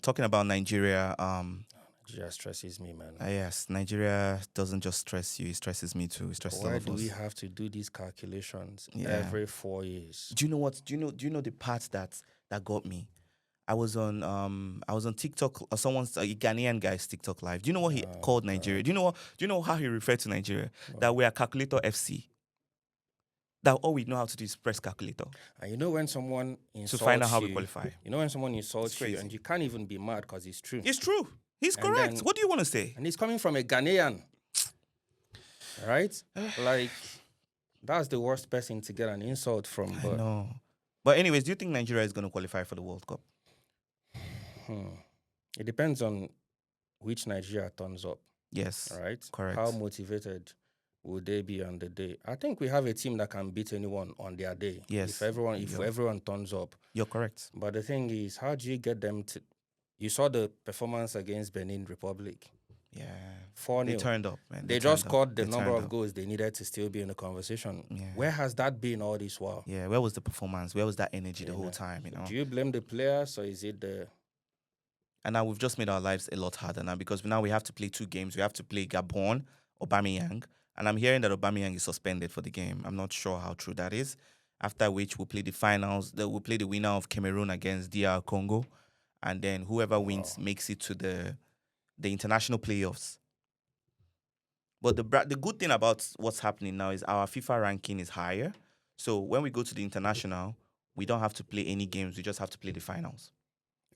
talking about Nigeria, Nigeria stresses me, man. Yes, Nigeria doesn't just stress you; it stresses me too. It stresses all of us. Why do we have to do these calculations every 4 years? Do you know what? Do you know the part that got me? I was on TikTok, or someone's a Ghanaian guy's TikTok live. Do you know what he called Nigeria? Do you know how he referred to Nigeria? That we are calculator FC. That all we know how to do is press calculator. And you know when someone insults to find out how we qualify. You know when someone insults you and you can't even be mad because it's true. It's true. He's correct. What do you want to say? And he's coming from a Ghanaian. Right? Like, that's the worst person to get an insult from. I know. But anyways, do you think Nigeria is going to qualify for the World Cup? It depends on which Nigeria turns up. Yes. Right? Correct. How motivated would they be on the day? I think we have a team that can beat anyone on their day. Yes. If everyone turns up. You're correct. But the thing is, how do you get them to... You saw the performance against Benin Republic. Yeah. 4-0. They turned up, man. They turned just up. scored the They number turned of up. goals they needed to still be in the conversation. Yeah. Where has that been all this while? Yeah, where was the performance? Where was that energy the You whole know, time, you know? Do you blame the players or is it the... And now we've just made our lives a lot harder now because now we have to play 2 games. We have to play Gabon, Aubameyang, and I'm hearing that Aubameyang is suspended for the game. I'm not sure how true that is. After which we'll play the finals. We'll play the winner of Cameroon against DR Congo, and then whoever wins makes it to the international playoffs. But the good thing about what's happening now is our FIFA ranking is higher. So when we go to the international, we don't have to play any games. We just have to play the finals.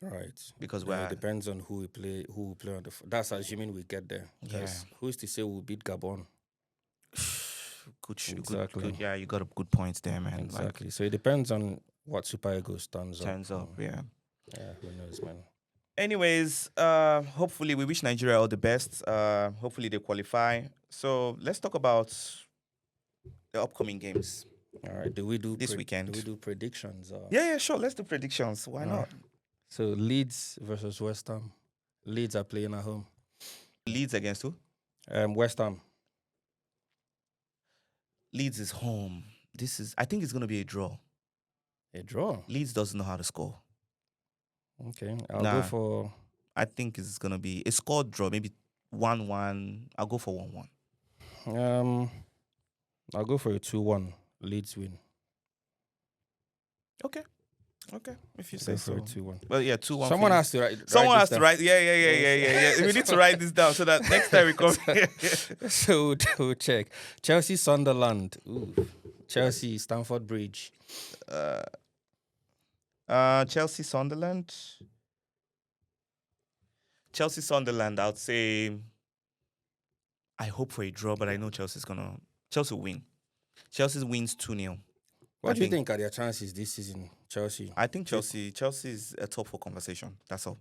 Right. Because it depends on who we play on the... That's assuming we get there. Because who's to say we'll beat Gabon? Good, yeah, you got a good point there, man. Exactly. So it depends on what Super Eagles turns up. Yeah. Yeah, who knows, man. Anyways, hopefully we wish Nigeria all the best. Hopefully they qualify. So let's talk about the upcoming games. All right. Do we do this weekend? Do we do predictions? Yeah, sure. Let's do predictions. Why not? Right. So Leeds versus West Ham. Leeds are playing at home. Leeds against who? West Ham. Leeds is home. I think it's gonna be a draw. A draw. Leeds doesn't know how to score. Okay, I'll go for... I think it's going to be a score draw, maybe 1-1. I'll go for 1-1. I'll go for a 2-1. Leeds win. Okay. If you say so. 2-1. Well, yeah, 2-1. Someone has to write. Someone has to write. Yeah. We need to write this down so that next time we come here. So we'll check. Chelsea, Sunderland. Ooh. Chelsea, Stamford Bridge. Chelsea, Sunderland. Chelsea, Sunderland. I'd say. I hope for a draw, but I know Chelsea will win. Chelsea wins 2-0. What do you think are their chances this season, Chelsea? I think Chelsea is a top 4 conversation. That's all.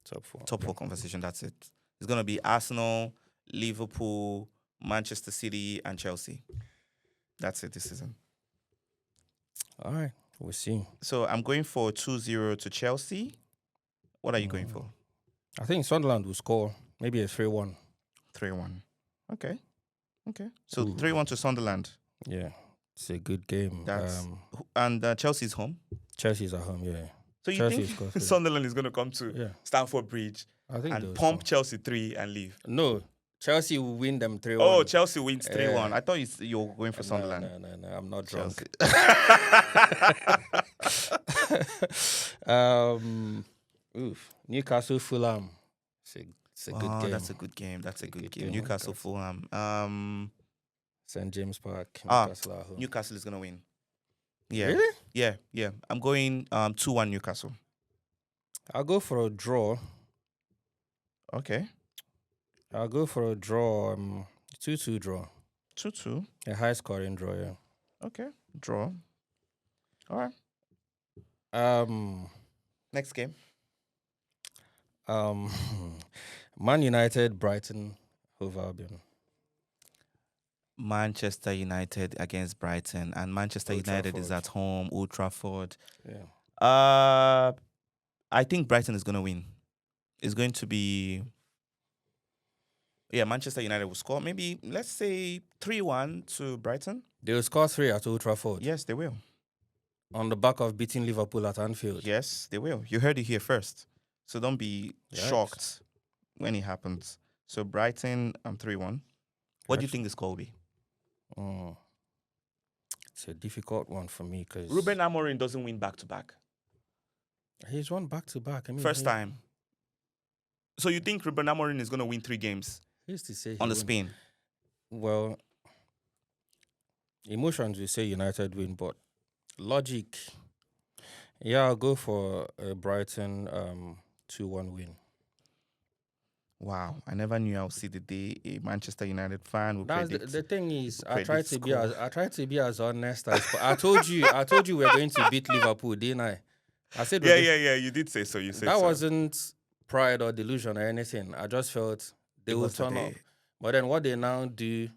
Top 4 conversation. That's it. It's gonna be Arsenal, Liverpool, Manchester City, and Chelsea. That's it this season. All right. We'll see. So I'm going for 2-0 to Chelsea. What are you going for? I think Sunderland will score. Maybe a 3-1. 3-1. Okay. So 3-1 to Sunderland. Yeah. It's a good game. And Chelsea's home? Chelsea's at home, yeah. So you think Sunderland is going to come to Stamford Bridge and pump Chelsea 3 and leave? No. Chelsea will win them 3-1. Oh, Chelsea wins 3-1. I thought you were going for Sunderland. No. I'm not drunk. Newcastle, Fulham. It's a good game. That's a good game. That's a good game. Newcastle, Fulham. St. James Park. Newcastle is going to win. Yeah. Really? Yeah. I'm going 2-1 Newcastle. I'll go for a draw. Okay. I'll go for a draw. 2-2 draw. 2-2. A high scoring draw, yeah. Okay. Draw. All right. Next game. Man United, Brighton, Hove Albion. Manchester United against Brighton, and Manchester United is at home, Old Trafford. Yeah. I think Brighton is going to win. It's going to be... Yeah, Manchester United will score. Maybe, let's say, 3-1 to Brighton. They will score 3 at Old Trafford. Yes, they will. On the back of beating Liverpool at Anfield. Yes, they will. You heard it here first. So don't be shocked when it happens. So Brighton, 3-1. What do you think the score will be? It's a difficult one for me because Ruben Amorim doesn't win back-to-back. He's won back-to-back. First time. So you think Ruben Amorim is going to win 3 games on the spin? Well, emotions will say United win, but logic, I'll go for a Brighton 2-1 win. Wow, I never knew I would see the day a Manchester United fan would predict. The thing is, I try to be as honest as I told you we're going to beat Liverpool, didn't I? I said yeah. You did say so. You said that wasn't pride or delusion or anything. I just felt they would turn up. But then what they now do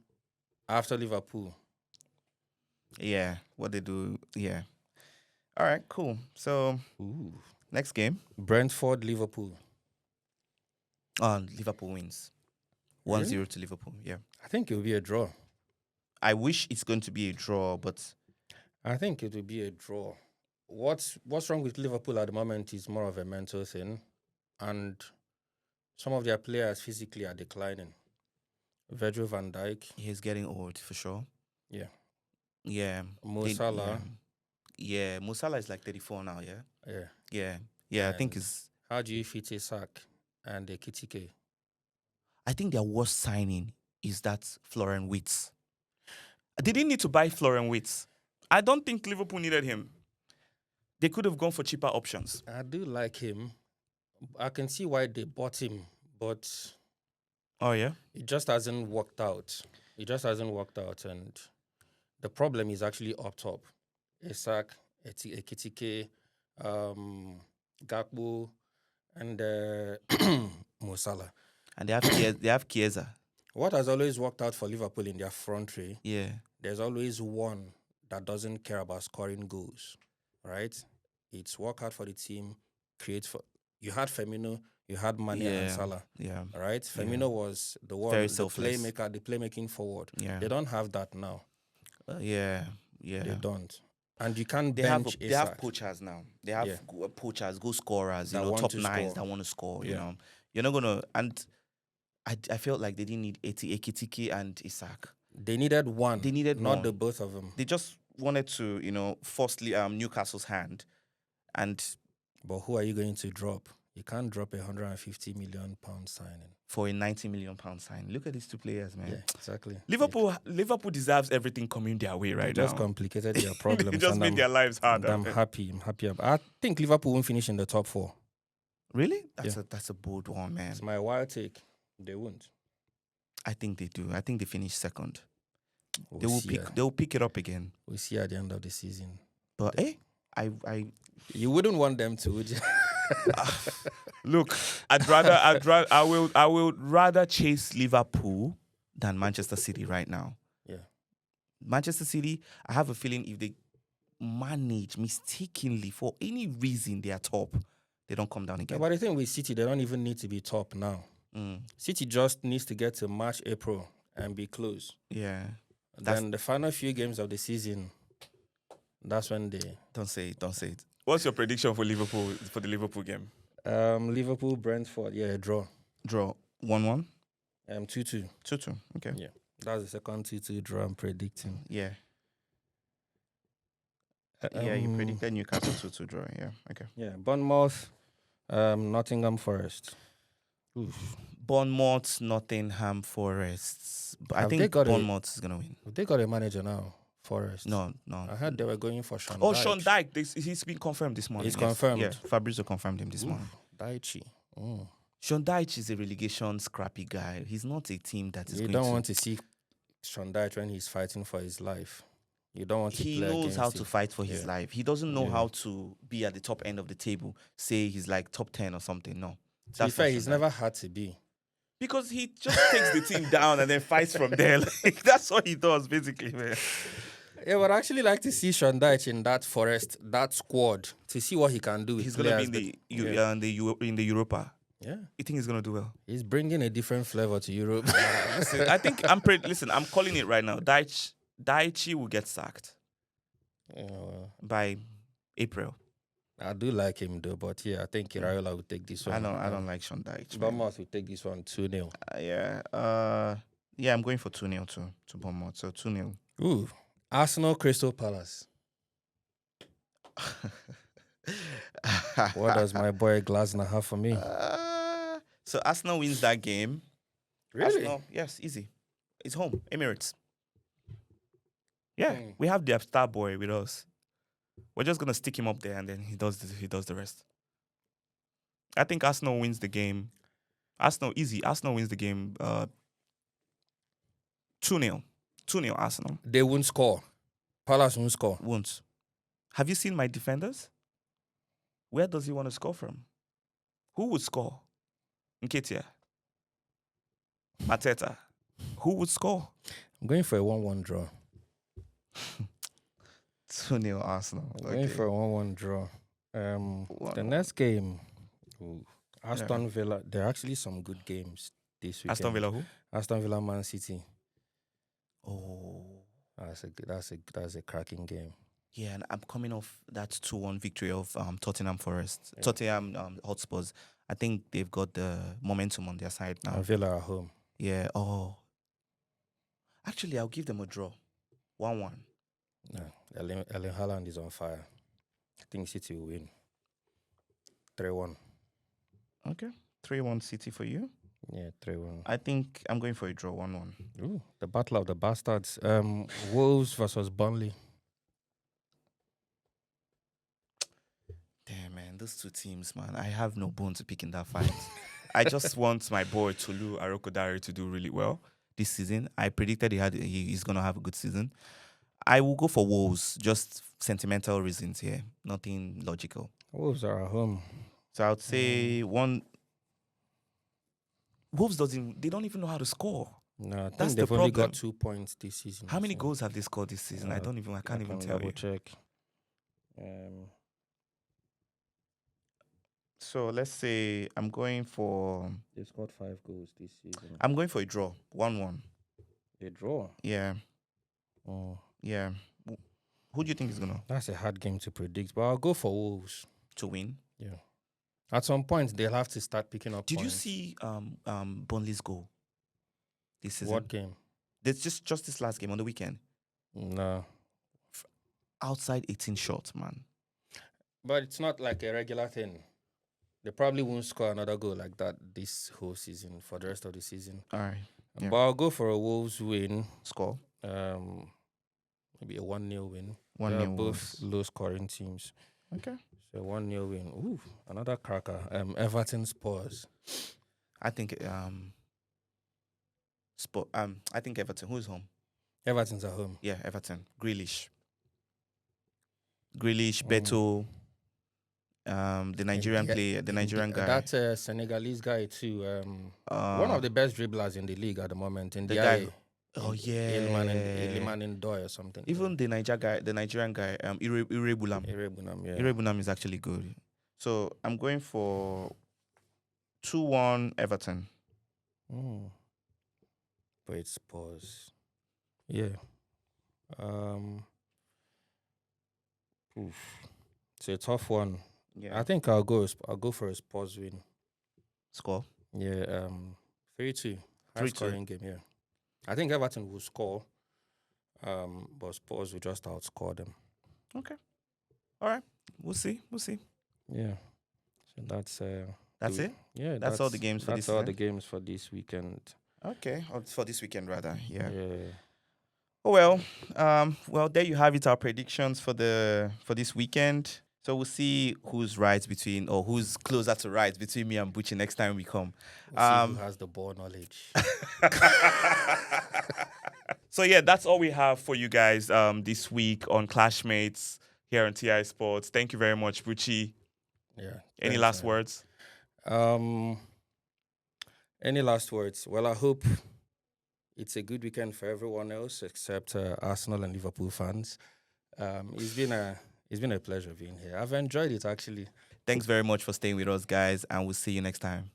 after Liverpool? Yeah, what they do. Yeah. All right, cool. So next game, Brentford, Liverpool. Liverpool wins. 1-0 to Liverpool. Yeah. I think it will be a draw. I wish it's going to be a draw, but I think it will be a draw. What's wrong with Liverpool at the moment is more of a mental thing, and some of their players physically are declining. Virgil van Dijk, he's getting old for sure. yeah. Yeah. Mo They- Salah, Yeah. Mo Salah is like 34 now, yeah? yeah. Yeah. Yeah, I think And it's how do you fit Isak and Kitike? I think their worst signing is that Florian Wirtz. They didn't need to buy Florian Wirtz. I don't think Liverpool needed him. They could have gone for cheaper options. I do like him. I can see why they bought him, but Oh yeah? it just hasn't worked out. It just hasn't worked out, and the problem is actually up top. Isak, Ekitike, Gakpo, and Mo Salah. And they have Chiesa. What has always worked out for Liverpool in their front three, Yeah. there's always one that doesn't care about scoring goals, right? It's work hard for the team, create for. You had Firmino, you had Mane and Salah, Yeah. all right? Firmino was the one, Very the selfless. playmaker, the playmaking forward. Yeah. They don't have that now. Yeah. They don't. And you can't They have bench they have Isak. poachers now. They have Yeah. poachers, goal scorers, That want top to nines score. that want to score. You Yeah. know, you're not gonna. And I felt like they didn't need Ekitike and Isak. They needed one. They needed not one. the both of them. They just wanted to force Newcastle's hand, and But who are you going to drop? You can't drop £150 million signing. for a £90 million sign. Look at these two players, man. Yeah, exactly. Liverpool deserves everything coming their way right Just now. complicated their problems. They just and made their lives harder. I'm happy. I think Liverpool won't finish in the top 4. Really? That's a bold one, man. It's my wild take. They won't. I think they do. I think they finish second. We'll They will pick it up again. We'll see at the end of the season. But I You wouldn't want them to, would you? look. I will rather chase Liverpool than Manchester City right now. Yeah. Manchester City, I have a feeling if they manage mistakenly for any reason they are top, they don't come down Yeah, again. but the thing with City, they don't even need to be top now. City just needs to get to March, April and be close. Yeah. Then the final few games of the season, that's when they... Don't say it. What's your prediction for the Liverpool game? Liverpool, Brentford, draw. Draw 1-1? 2-2. 2-2. Okay. Yeah. That's the second 2-2 draw I'm predicting. Yeah. You predicted Newcastle 2-2 draw. Yeah. Okay. Yeah. Bournemouth, Nottingham Forest. Oof. Bournemouth, Nottingham Forest. But I Have they think got Bournemouth is gonna win. They got a manager now, Forest. No. I heard they were going for Sean Oh, Dyche. Sean Dyche. He's been confirmed this morning. He's confirmed. Yeah, Fabrizio confirmed him this morning. Dyche. Mm. Sean Dyche is a relegation scrappy guy. He's not a team that is You going don't to... want to see Sean Dyche when he's fighting for his life. You don't want to He play knows against how him. to fight for his life. He doesn't know how to be at the top end of the table. Say he's like top 10 or something. No. To be fair, he's never had to be. Because he just takes the team down and then fights from there. Like, that's what he does, basically, man. Yeah, but I actually like to see Sean Dyche in that Forest, that squad, to see what he can do. He's going to be in the Europa. Yeah. You think he's going to do well? He's bringing a different flavor to Europe. Listen, I think I'm calling it right now. Dyche will get sacked by April. I do like him though, but I think Iraola will take this one. I don't like Sean Dyche. Bournemouth will take this one 2-0. I'm going for 2-0 to Bournemouth. So 2-0. Ooh. Arsenal Crystal Palace. What does my boy Glasner have for me? So Arsenal wins that game. Really? Arsenal, yes, easy. It's home, Emirates. Yeah, we have the star boy with us. We're just gonna stick him up there, and then he does the rest. I think Arsenal wins the game. Arsenal easy. Arsenal wins the game. 2-0. 2-0 Arsenal. They won't score. Palace won't score. Won't. Have you seen my defenders? Where does he want to score from? Who would score? Nketiah. Mateta. Who would score? I'm going for a 1-1 draw. 2-0 Arsenal. I'm going for a 1-1 draw. The next game, Aston Villa. There are actually some good games this Aston weekend. Villa who? Aston Villa, Man City. Oh. That's a cracking game. Yeah, and I'm coming off that 2-1 victory of Tottenham Forest. Tottenham Hotspurs. I think they've got the momentum on their side now. And Villa at home. Yeah. Oh. Actually, I'll give them a draw. 1-1. No, Erling Haaland is on fire. I think City will win. 3-1. Okay. 3-1 City for you. Yeah, 3-1. I think I'm going for a draw. 1-1. Ooh, the battle of the bastards. Wolves versus Burnley. Damn, man, those two teams, man. I have no bone to pick in that fight. I just want my boy Tolu Arokodare to do really well this season. I predicted he's gonna have a good season. I will go for Wolves, just sentimental reasons here, nothing logical. Wolves are at home. So I would say one. Wolves they don't even know how to score. No, I think That's they've the only problem. got 2 points this season. How many goals have they scored this season? I can't even tell double you. check. So let's say I'm going for. They scored 5 goals this season. I'm going for a draw, 1-1. A draw. Yeah, Oh, yeah. Who do you think is gonna that's a hard game to predict, but I'll go for Wolves. to win? Yeah. At some point, they'll have to start picking up Did you points. see Burnley's goal this season? What game? There's just this last game on the weekend. No. Outside 18 shots, man. But it's not like a regular thing. They probably won't score another goal like that this whole season for the rest of the season. All right. Yeah. But I'll go for a Wolves win. Score. Maybe a 1-0 win. 1-0 They are both Wolves. low-scoring teams. Okay. So 1-0 win. Ooh, another cracker. Everton Spurs. I think I think Everton. Who's home? Everton's at home. Yeah, Everton. Grealish, Beto, the Nigerian player, the Nigerian guy. That Senegalese guy too. One of the best dribblers in the league at the moment. In the the guy. Oh yeah, Iliman in Doy or something. Even the Nigerian guy, Irebulam. Irebunam, yeah. Irebunam is actually good. So I'm going for 2-1 Everton. But it's Spurs. Yeah. It's a tough one. Yeah. I think I'll go for a Spurs win. Score. Yeah. 3-2. 3-2. Scoring game. Yeah. I think Everton will score. But Spurs will just outscore them. Okay. All right. We'll see. Yeah. So that's it. Yeah. That's all the games for this That's all season? the games for this weekend. Okay. For this weekend, rather. Yeah. Yeah. Oh well. There you have it. Our predictions for this weekend. So we'll see who's closer to right between me and Bucci next time we come. We'll see who has the ball knowledge. So yeah, that's all we have for you guys this week on Clashmates here on TI Sports. Thank you very much, Bucci. Yeah. Any last words? Any last words? Well, I hope it's a good weekend for everyone else except Arsenal and Liverpool fans. It's been a pleasure being here. I've enjoyed it, actually. Thanks very much for staying with us, guys, and we'll see you next time.